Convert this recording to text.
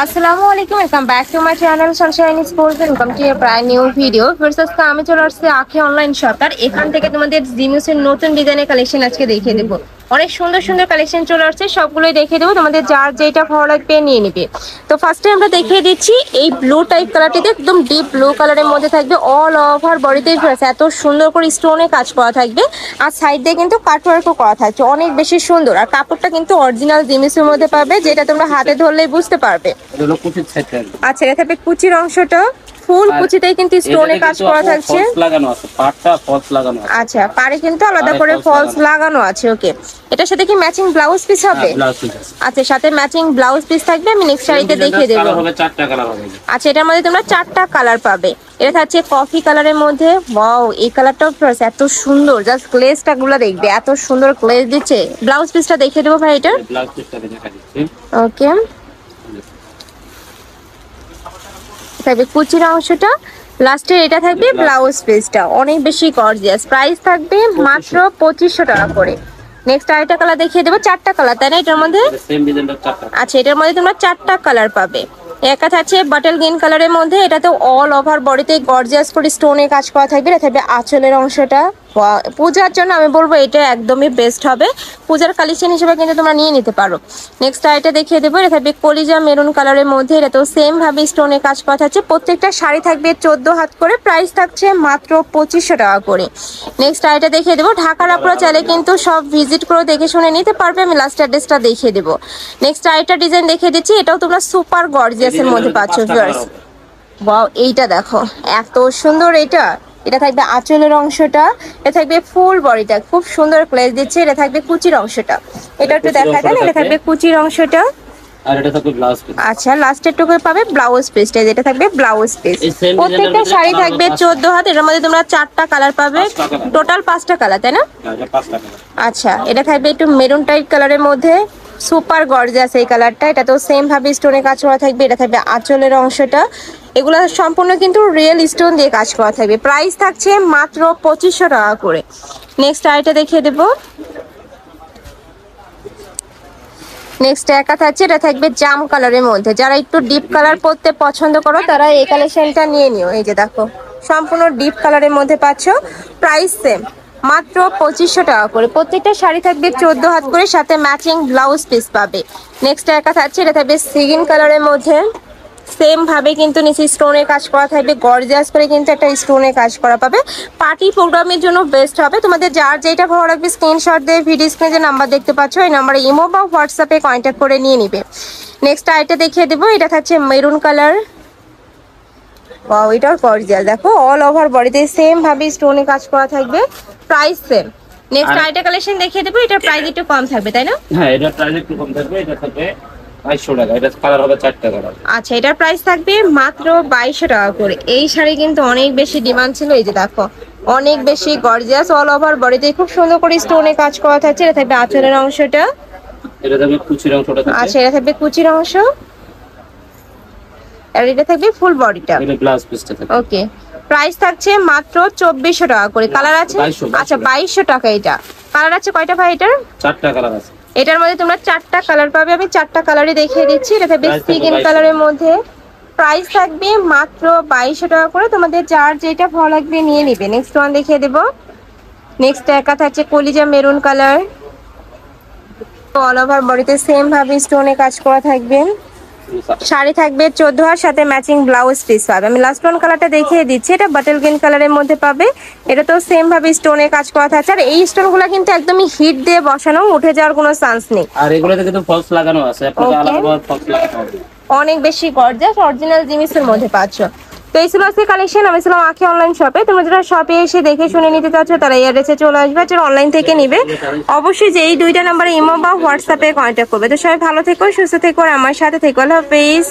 আসসালামু আলাইকুম, welcome back to my channel Sunshine sports. Welcome to A brand new video. First আজকে আমি চলে আসছি আখি অনলাইন শপ। আর এখান থেকে তোমাদের জিনিসের নতুন ডিজাইনের কালেকশন আজকে দেখিয়ে দেবো। অনেক সুন্দর সুন্দর কালেকশন চলে আসছে, সবগুলোই দেখিয়ে দেবো। তোমাদের যার যেটা ভালো লাগবে নিয়ে নিবে। তো ফার্স্টে আমরা দেখিয়ে দিচ্ছি এই ব্লু টাইপ কালারটিতে, একদম ডিপ ব্লু কালারের মধ্যে থাকবে। অল ওভার বডিতেই এত সুন্দর করে স্টোনে কাজ করা থাকবে, আর সাইড দিয়ে কিন্তু কাটওয়ার্কও করা থাকছে, অনেক বেশি সুন্দর। আর কাপড়টা কিন্তু অরিজিনাল জিনিসের মধ্যে পাবে, যেটা তোমরা হাতে ধরলেই বুঝতে পারবে। আচ্ছা, এটা থাকবে কুচির অংশটা, ফুল কুচিতেই কিন্তু স্টোনে কাজ করা থাকছে। আচ্ছা, পাড়ে কিন্তু আলাদা করে ফলস লাগানো আছে। ওকে, এটার সাথে কি ম্যাচিং ব্লাউজ পিস হবে? আচ্ছা, সাথে ম্যাচিং ব্লাউজ পিস থাকবে। আমি নেক্সট শাড়িতে দেখিয়ে দেবো। আচ্ছা, এটার মধ্যে তোমরা 4টা কালার পাবে। এটা থাকছে কফি কালারের মধ্যে। ওয়াও, এই কালারটাও এত সুন্দর, জাস্ট গ্লেজটা গুলো দেখবে, এত সুন্দর গ্লেজ দিচ্ছে। ব্লাউজ পিসটা দেখিয়ে দেবো ভাই এটা। ওকে, থাকবে কুচির অংশটা, লাস্টে এটা থাকবে ব্লাউজ পিসটা। অনেক বেশি গর্জিয়াস। প্রাইস থাকবে মাত্র 2500 টাকা করে। নেক্সট আরেকটা কালার দেখিয়ে দেবো। 4টা কালার, তাই না এটার মধ্যে? আচ্ছা, এটার মধ্যে তোমরা 4টা কালার পাবে। একটা থাকছে বাটল গ্রিন কালারের মধ্যে, এটাতে অল ওভার বডিতে গর্জিয়াস করে স্টোনে কাজ করা থাকবে। এটা থাকবে আঁচলের অংশটা। পূজার জন্য আমি বলবো এটা একদমই বেস্ট হবে, পূজার কালেকশন হিসেবে কিন্তু তোমরা নিয়ে নিতে পারো। নেক্সট আইটা দেখিয়ে দেবো। এটা থাকবে কলিজা মেরুন কালারের মধ্যে, এটা তো সেম ভাবে স্টোনে কাজ করা থাকছে। প্রত্যেকটা শাড়ি থাকবে 14 হাত করে। প্রাইস থাকছে মাত্র 2500 টাকা করে। নেক্সট আইটা দেখিয়ে দেবো। ঢাকার আপনারা চাইলে কিন্তু সব ভিজিট করে দেখে শুনে নিতে পারবে। আমি লাস্ট অ্যাড্রেসটা দেখিয়ে দেবো। নেক্সট আইটা ডিজাইন দেখিয়ে দিচ্ছি, এটাও তোমরা সুপার গর্জিয়াসের মধ্যে পাচ্ছ। ওয়াও, এইটা দেখো এত সুন্দর। এটা থাকবে আঁচলের অংশটা, এটা থাকবে ফুল বডিটা, খুব সুন্দর গ্লেজ দিচ্ছে। এটা থাকবে কুচির অংশটা, এটা একটু দেখা দেন। এটা থাকবে কুচির অংশটা, আর এটা থাকবে ব্লাউজ পিস। আচ্ছা, লাস্টের টুকু পাবে ব্লাউজ পিসটা, যেটা থাকবে ব্লাউজ পিস। প্রত্যেকটা শাড়ি থাকবে 14 হাত। এর মধ্যে তোমরা 4টা কালার পাবে, টোটাল 5টা কালার, তাই না? আচ্ছা, এটা থাকবে একটু মেরুন টাইপ কালারের মধ্যে, সুপার গর্জিয়াস এই কালারটা। এটা তো সেম ভাবে স্টোনে কাজ করা থাকবে। এটা থাকবে আঁচলের অংশটা, এগুলো সম্পূর্ণ কিন্তু রিয়েল স্টোন দিয়ে কাজ করা থাকবে। প্রাইস থাকছে মাত্র 2500 টাকা করে। নেক্সট আইটা দেখিয়ে দেবো। নেক্সট একা থাকছে, এটা থাকবে জাম কালারের মধ্যে। যারা একটু ডিপ কালার পরতে পছন্দ করো তারা এই কালেকশনটা নিয়ে নিও। এই যে দেখো, সম্পূর্ণ ডিপ কালারের মধ্যে পাচ্ছ। প্রাইস সেম, মাত্র 2500 টাকা করে। প্রত্যেকটা শাড়ি থাকবে 14 হাত করে, সাথে ম্যাচিং ব্লাউজ পিস পাবে। নেক্সট একা থাকছে, এটা থাকবে সিগিন কালারের মধ্যে। সেম ভাবে কিন্তু নিচে স্টোনের কাজ করা থাকবে, গর্জিয়াস করে কিন্তু একটা স্টোনের কাজ করা পাবে। পার্টি প্রোগ্রামের জন্য বেস্ট হবে। তোমাদের যার যেটা ভালো লাগবে স্ক্রিনশট দিয়ে ভিডিও স্ক্রিনে যে নাম্বার দেখতে পাচ্ছ, এই নাম্বারে ইমো বা হোয়াটসঅ্যাপে কন্ট্যাক্ট করে নিয়ে নিবে। নেক্সট আইটা দেখিয়ে দেবো। এটা থাকছে মেরুন কালার। ওয়াও, এটাও গর্জিয়াস। দেখো অল ওভার বডিতে সেম ভাবে স্টোনে কাজ করা থাকবে। Price same. নেক্সট আইটা কালেকশন দেখিয়ে দেবো। এটার প্রাইস একটু কম থাকবে, তাই না? হ্যাঁ, এটার প্রাইস একটু কম থাকবে। এটা থাকবে 2200 টাকা। এটা কালার হবে 4টা কালার। আচ্ছা, এটার প্রাইস থাকবে মাত্র 2200 টাকা করে। এই শাড়ি কিন্তু অনেক বেশি ডিমান্ড ছিল। এই যে দেখো, অনেক বেশি গর্জিয়াস, অল ওভার বডিতে খুব সুন্দর করে স্টোনে কাজ করা থাকছে। এটা থাকবে আঁচলের অংশটা, এটা থাকবে কুচির অংশটা থাকবে। আচ্ছা, এটা থাকবে কুচির অংশ, আর এটা থাকবে ফুল বডিটা। এটা ব্লাউজ পিসটা থাকবে। ওকে, প্রাইস থাকছে মাত্র 2400 টাকা করে। কালার আছে? আচ্ছা, 2200 টাকা। এটা কালার আছে কয়টা ভাই? এটার 4টা কালার আছে। এটার মধ্যে তোমরা 4টা কালার পাবে। আমি 4টা কালারই দেখিয়ে দিচ্ছি। এটা থাকবে স্কিন কালারের মধ্যে। প্রাইস থাকবে মাত্র 2200 টাকা করে। তোমাদের যার যেটা ভালো লাগবে নিয়ে নিবে। নেক্সট ওয়ান দেখিয়ে দেবো। নেক্সট একা থাকছে কলিজা মেরুন কালার। অল ওভার বডিতে সেম ভাবে স্টোনে কাজ করা থাকবে। শাড়ি থাকবে 14 হাত, সাথে ম্যাচিং ব্লাউজ পিস পাবে। আমি লাস্ট ওয়ান কালারটা দেখিয়ে দিচ্ছি। এটা বাটল গ্রিন কালারের মধ্যে পাবে। এটা তো সেম ভাবে স্টোনে কাজ করা থাকছে। আর এই স্টোনগুলো কিন্তু একদমই হিট দিয়ে বসানো, উঠে যাওয়ার কোনো চান্স নেই। আর এগুলোতে কিন্তু ফলস লাগানো আছে, আপনাদের আলাদা ফলস লাগানো হবে। অনেক বেশি গর্জিয়াস, অরিজিনাল জিনিসের মধ্যে পাচ্ছ। তো এই ছিল আজকে কালেকশন। আমি ছিলাম আখি অনলাইন শপে। তোমরা যারা শপে এসে দেখে শুনে নিতে চাচ্ছ তারা এই অ্যাড্রেসে চলে আসবে। যারা অনলাইন থেকে নিবে অবশ্যই যে এই 2টা নাম্বারে ইমো বা হোয়াটসঅ্যাপে কন্ট্যাক্ট করবে। তো সবাই ভালো থেকো, সুস্থ থেকো, আর আমার সাথে থেকো। আল্লাহ হাফেজ।